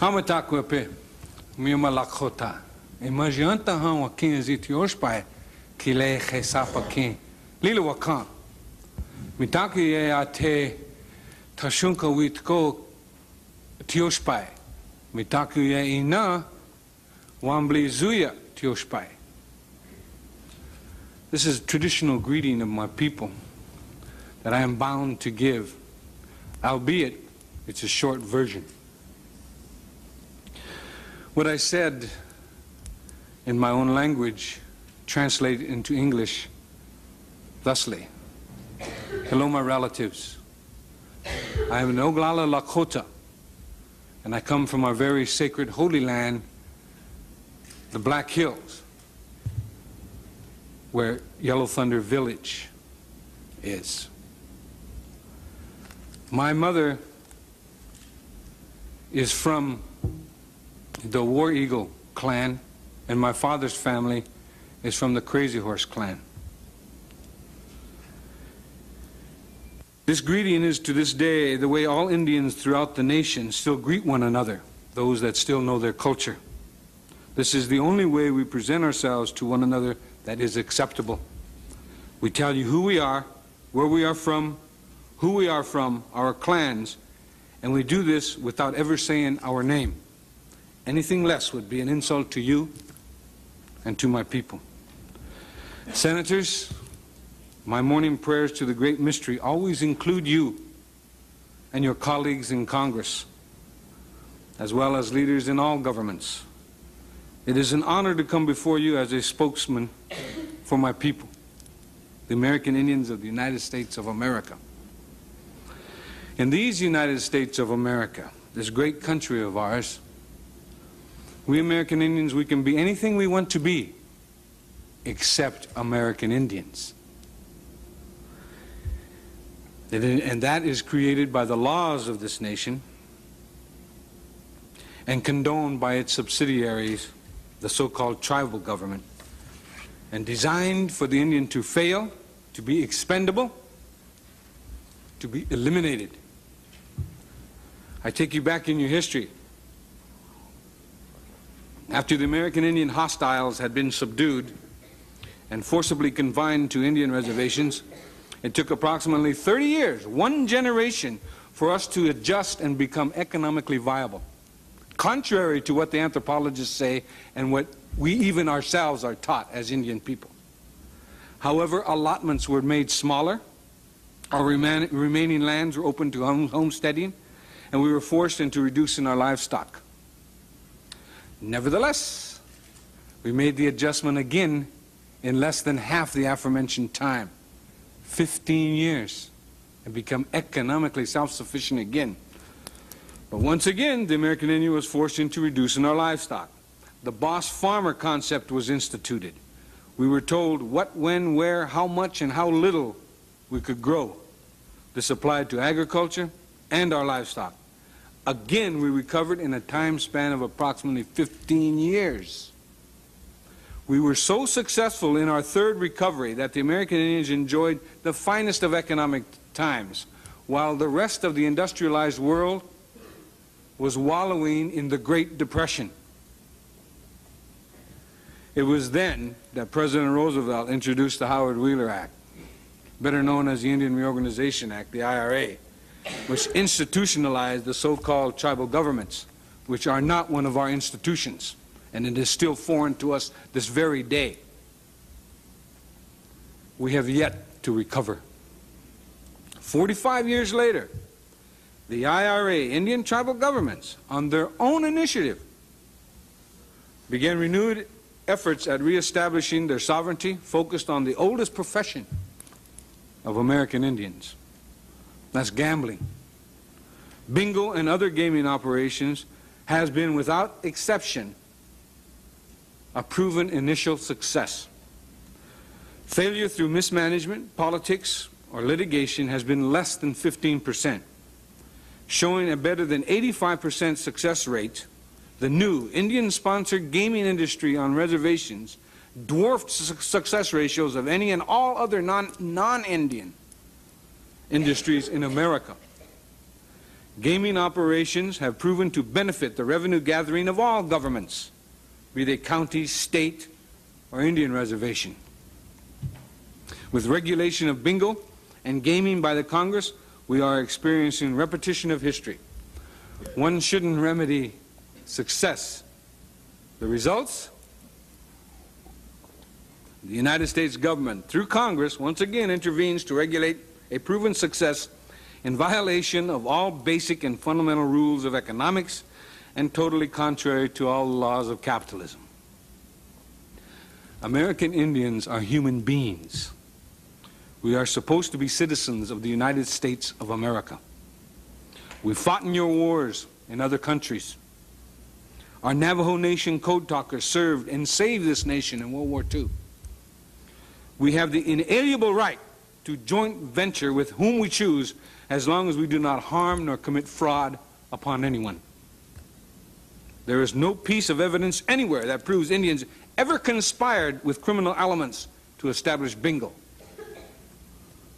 Hamatakwepe, Mima Lakota, Imajanta Han Wakin Zitioshpai, Kile Hesapakin, Lila Wakan, Mitaki Ate Tashunka Witko Tioshpai, Mitaki Ina, Wambli Zuya Tioshpai. This is a traditional greeting of my people that I am bound to give, albeit it's a short version. What I said in my own language translated into English thusly. Hello, my relatives. I am an Oglala Lakota, and I come from our very sacred holy land, the Black Hills, where Yellow Thunder Village is. My mother is from the War Eagle clan, and my father's family is from the Crazy Horse clan. This greeting is to this day the way all Indians throughout the nation still greet one another, those that still know their culture. This is the only way we present ourselves to one another that is acceptable. We tell you who we are, where we are from, who we are from, our clans, and we do this without ever saying our name. Anything less would be an insult to you and to my people. Senators, my morning prayers to the great mystery always include you and your colleagues in Congress, as well as leaders in all governments. It is an honor to come before you as a spokesman for my people, the American Indians of the United States of America. In these United States of America, this great country of ours, we American Indians, we can be anything we want to be, except American Indians. And that is created by the laws of this nation and condoned by its subsidiaries, the so-called tribal government, and designed for the Indian to fail, to be expendable, to be eliminated. I take you back in your history. After the American Indian hostiles had been subdued and forcibly confined to Indian reservations, it took approximately 30 years, one generation, for us to adjust and become economically viable, contrary to what the anthropologists say and what we even ourselves are taught as Indian people. However, allotments were made smaller, our remaining lands were open to homesteading, and we were forced into reducing our livestock. Nevertheless, we made the adjustment again in less than half the aforementioned time, 15 years, and become economically self-sufficient again. But once again, the American Indian was forced into reducing our livestock. The boss farmer concept was instituted. We were told what, when, where, how much, and how little we could grow. This applied to agriculture and our livestock. Again, we recovered in a time span of approximately 15 years. We were so successful in our third recovery that the American Indians enjoyed the finest of economic times, while the rest of the industrialized world was wallowing in the Great Depression. It was then that President Roosevelt introduced the Howard Wheeler Act, better known as the Indian Reorganization Act, the IRA, which institutionalized the so-called tribal governments, which are not one of our institutions, and it is still foreign to us this very day. We have yet to recover. 45 years later, the IRA, Indian tribal governments, on their own initiative, began renewed efforts at reestablishing their sovereignty focused on the oldest profession of American Indians. That's gambling. Bingo and other gaming operations has been, without exception, a proven initial success. Failure through mismanagement, politics, or litigation has been less than 15%. Showing a better than 85% success rate, the new Indian-sponsored gaming industry on reservations dwarfed success ratios of any and all other non-Indian industries in America. Gaming operations have proven to benefit the revenue gathering of all governments, be they county, state, or Indian reservation. With regulation of bingo and gaming by the Congress, we are experiencing repetition of history. One shouldn't remedy success. The results? The United States government, through Congress, once again intervenes to regulate a proven success in violation of all basic and fundamental rules of economics and totally contrary to all laws of capitalism. American Indians are human beings. We are supposed to be citizens of the United States of America. We fought in your wars in other countries. Our Navajo Nation code talkers served and saved this nation in World War II. We have the inalienable right to joint venture with whom we choose, as long as we do not harm nor commit fraud upon anyone. There is no piece of evidence anywhere that proves Indians ever conspired with criminal elements to establish bingo.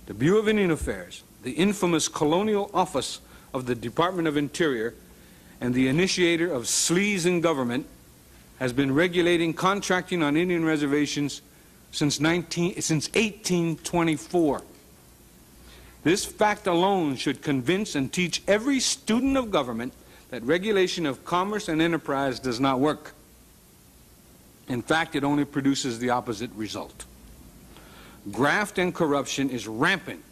The Bureau of Indian Affairs, the infamous colonial office of the Department of Interior, and the initiator of sleaze in government, has been regulating contracting on Indian reservations since 1824. This fact alone should convince and teach every student of government that regulation of commerce and enterprise does not work. In fact, it only produces the opposite result. Graft and corruption is rampant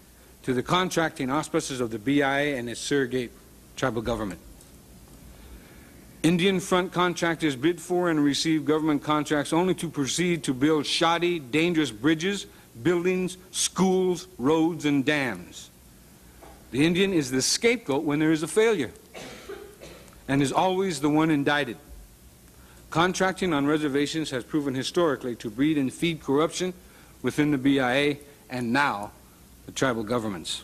to the contracting auspices of the B.I.A and its surrogate tribal government. Indian front contractors bid for and receive government contracts only to proceed to build shoddy, dangerous bridges, buildings, schools, roads, and dams. The Indian is the scapegoat when there is a failure, and is always the one indicted. Contracting on reservations has proven historically to breed and feed corruption within the B.I.A and now the tribal governments.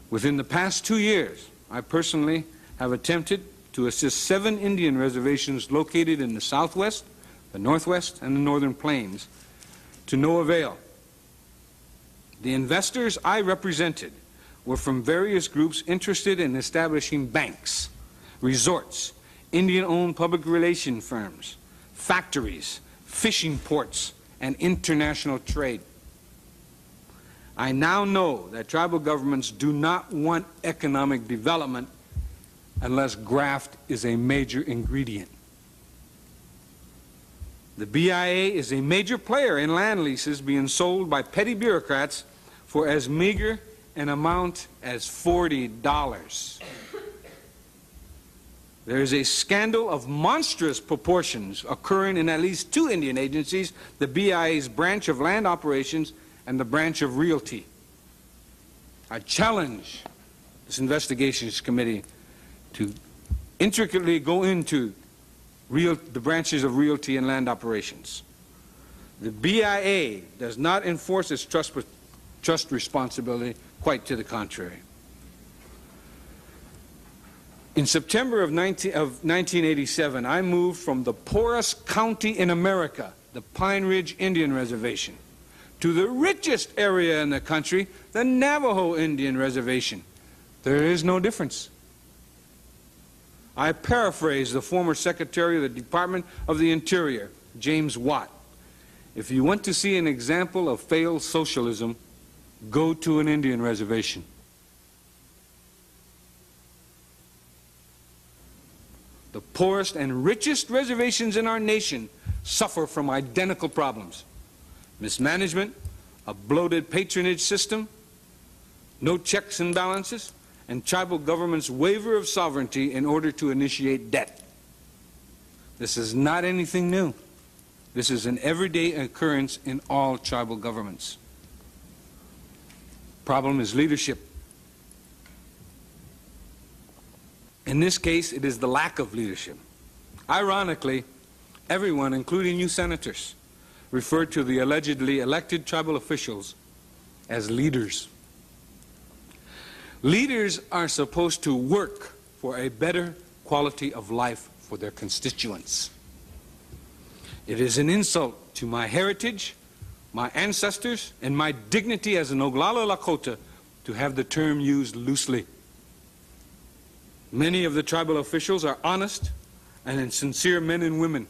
Within the past 2 years, I personally have attempted to assist 7 Indian reservations located in the Southwest, the Northwest, and the Northern Plains, to no avail. The investors I represented were from various groups interested in establishing banks, resorts, Indian-owned public relation firms, factories, fishing ports, and international trade. I now know that tribal governments do not want economic development unless graft is a major ingredient. The B.I.A is a major player in land leases being sold by petty bureaucrats for as meager an amount as $40. There is a scandal of monstrous proportions occurring in at least 2 Indian agencies, the B.I.A.'s branch of land operations and the branch of realty. I challenge this investigations committee to intricately go into the branches of realty and land operations. The B.I.A does not enforce its trust responsibility, quite to the contrary. In September of 1987, I moved from the poorest county in America, the Pine Ridge Indian Reservation, to the richest area in the country, the Navajo Indian Reservation. There is no difference. I paraphrase the former Secretary of the Department of the Interior, James Watt. If you want to see an example of failed socialism, go to an Indian reservation. The poorest and richest reservations in our nation suffer from identical problems: mismanagement, a bloated patronage system, no checks and balances, and tribal governments' waiver of sovereignty in order to initiate debt. This is not anything new. This is an everyday occurrence in all tribal governments. Problem is leadership. In this case, it is the lack of leadership. Ironically, everyone, including you senators, referred to the allegedly elected tribal officials as leaders. Leaders are supposed to work for a better quality of life for their constituents. It is an insult to my heritage, my ancestors, and my dignity as an Oglala Lakota to have the term used loosely. Many of the tribal officials are honest and sincere men and women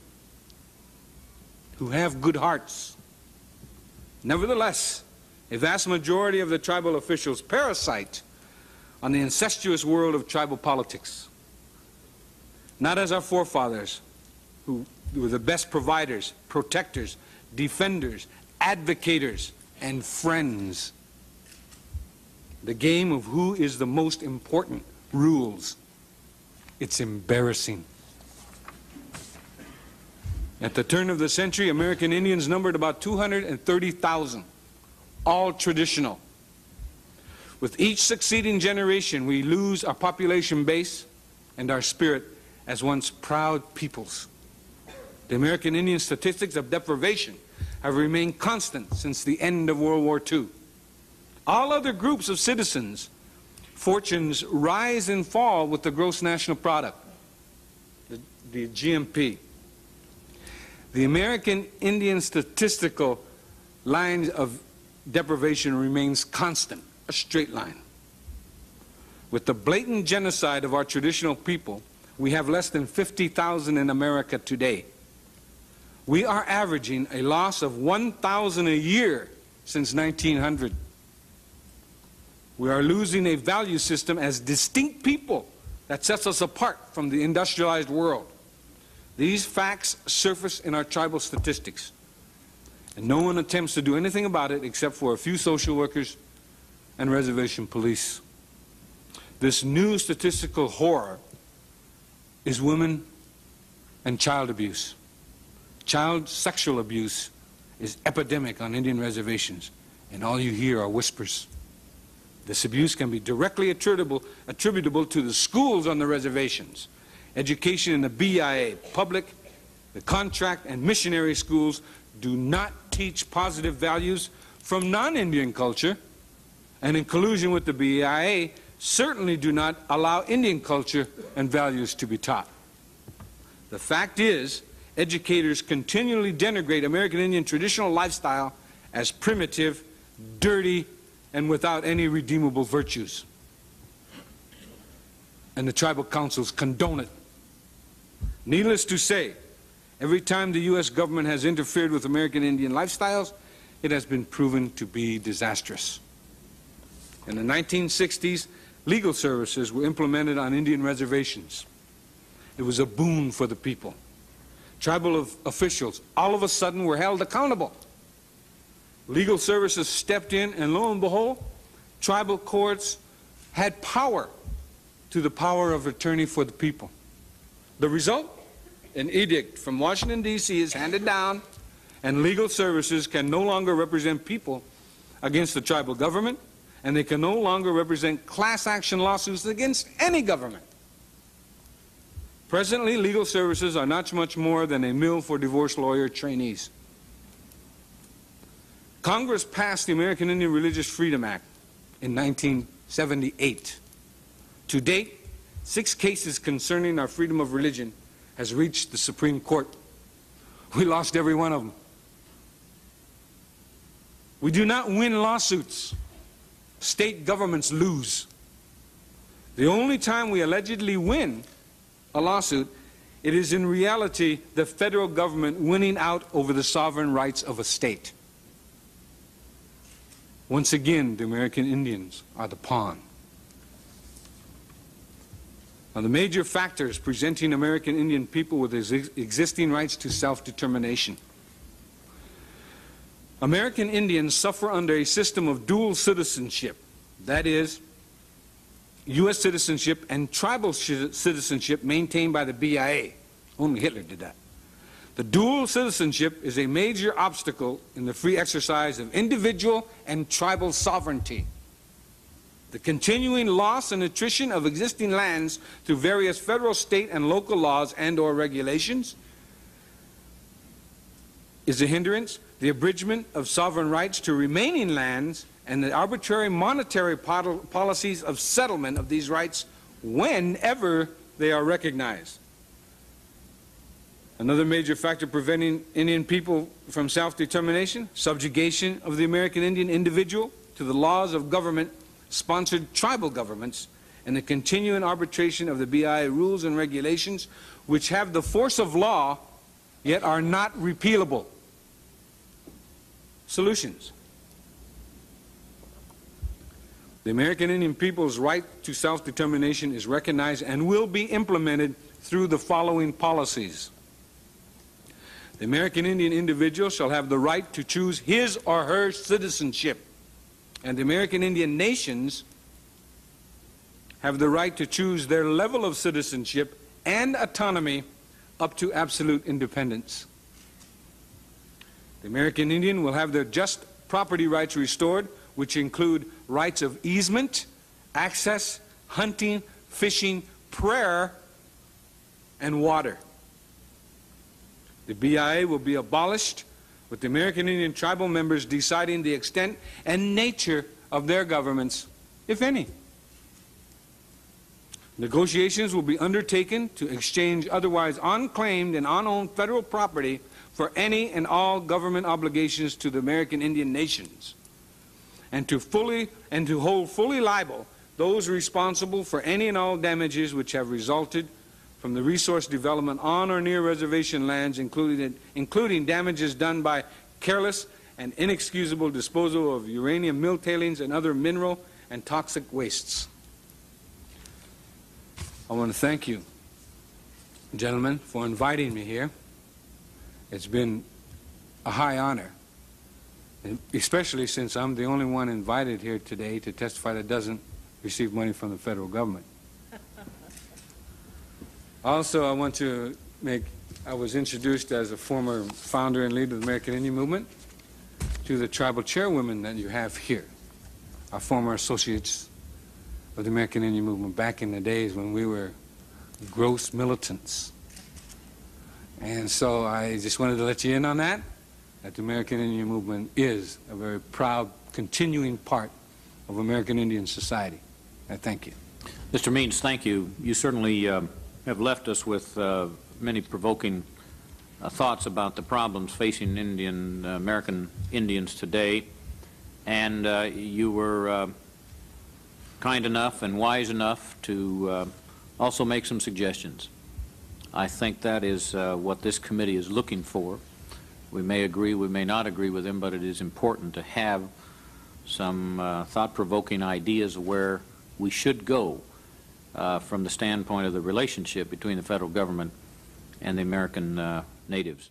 who have good hearts. Nevertheless, a vast majority of the tribal officials parasite on the incestuous world of tribal politics. Not as our forefathers, who were the best providers, protectors, defenders, advocators, and friends. The game of who is the most important rules. It's embarrassing. At the turn of the century, American Indians numbered about 230,000, all traditional. With each succeeding generation, we lose our population base and our spirit as once proud peoples. The American Indian statistics of deprivation have remained constant since the end of World War II. All other groups of citizens, fortunes rise and fall with the gross national product, the GNP. The American Indian statistical line of deprivation remains constant, a straight line. With the blatant genocide of our traditional people, we have less than 50,000 in America today. We are averaging a loss of 1,000 a year since 1900. We are losing a value system as distinct people that sets us apart from the industrialized world. These facts surface in our tribal statistics, and no one attempts to do anything about it except for a few social workers and reservation police. This new statistical horror is women and child abuse. Child sexual abuse is epidemic on Indian reservations, and all you hear are whispers. This abuse can be directly attributable to the schools on the reservations. Education in the B.I.A, public, the contract, and missionary schools do not teach positive values from non-Indian culture, and in collusion with the B.I.A, certainly do not allow Indian culture and values to be taught. The fact is, educators continually denigrate American Indian traditional lifestyle as primitive, dirty, and without any redeemable virtues. And the tribal councils condone it. Needless to say, every time the U.S. government has interfered with American Indian lifestyles, it has been proven to be disastrous. In the 1960s, legal services were implemented on Indian reservations. It was a boon for the people. Tribal officials all of a sudden were held accountable. Legal services stepped in, and lo and behold, tribal courts had power to the power of attorney for the people. The result? An edict from Washington, D.C. is handed down, and legal services can no longer represent people against the tribal government, and they can no longer represent class action lawsuits against any government. Presently, legal services are not much more than a mill for divorce lawyer trainees. Congress passed the American Indian Religious Freedom Act in 1978. To date, 6 cases concerning our freedom of religion has reached the Supreme Court. We lost every one of them. We do not win lawsuits. State governments lose. The only time we allegedly win a lawsuit, it is in reality the federal government winning out over the sovereign rights of a state. Once again, the American Indians are the pawn. Now, the major factors presenting American Indian people with existing rights to self-determination. American Indians suffer under a system of dual citizenship, that is, U.S. citizenship and tribal citizenship maintained by the B.I.A. Only Hitler did that. The dual citizenship is a major obstacle in the free exercise of individual and tribal sovereignty. The continuing loss and attrition of existing lands through various federal, state, and local laws and/or regulations is a hindrance. The abridgment of sovereign rights to remaining lands and the arbitrary monetary policies of settlement of these rights whenever they are recognized. Another major factor preventing Indian people from self-determination, subjugation of the American Indian individual to the laws of government-sponsored tribal governments, and the continuing arbitration of the B.I.A rules and regulations, which have the force of law, yet are not repealable. Solutions. The American Indian people's right to self-determination is recognized and will be implemented through the following policies. The American Indian individual shall have the right to choose his or her citizenship, and the American Indian nations have the right to choose their level of citizenship and autonomy up to absolute independence. The American Indian will have their just property rights restored, which include rights of easement, access, hunting, fishing, prayer, and water. The B.I.A will be abolished, with the American Indian tribal members deciding the extent and nature of their governments, if any. Negotiations will be undertaken to exchange otherwise unclaimed and unowned federal property for any and all government obligations to the American Indian nations, and to hold fully liable those responsible for any and all damages which have resulted from the resource development on or near reservation lands, including damages done by careless and inexcusable disposal of uranium mill tailings and other mineral and toxic wastes. I want to thank you, gentlemen, for inviting me here. It's been a high honor, especially since I'm the only one invited here today to testify that doesn't receive money from the federal government. Also, I want to I was introduced as a former founder and leader of the American Indian movement to the tribal chairwomen that you have here, our former associates of the American Indian movement back in the days when we were gross militants. And so I just wanted to let you in on that the American Indian movement is a very proud, continuing part of American Indian society. I thank you. Mr. Means, thank you. You certainly have left us with many provoking thoughts about the problems facing American Indians today, and you were kind enough and wise enough to also make some suggestions. I think that is what this committee is looking for. We may agree, we may not agree with him, but it is important to have some thought-provoking ideas of where we should go from the standpoint of the relationship between the federal government and the American natives.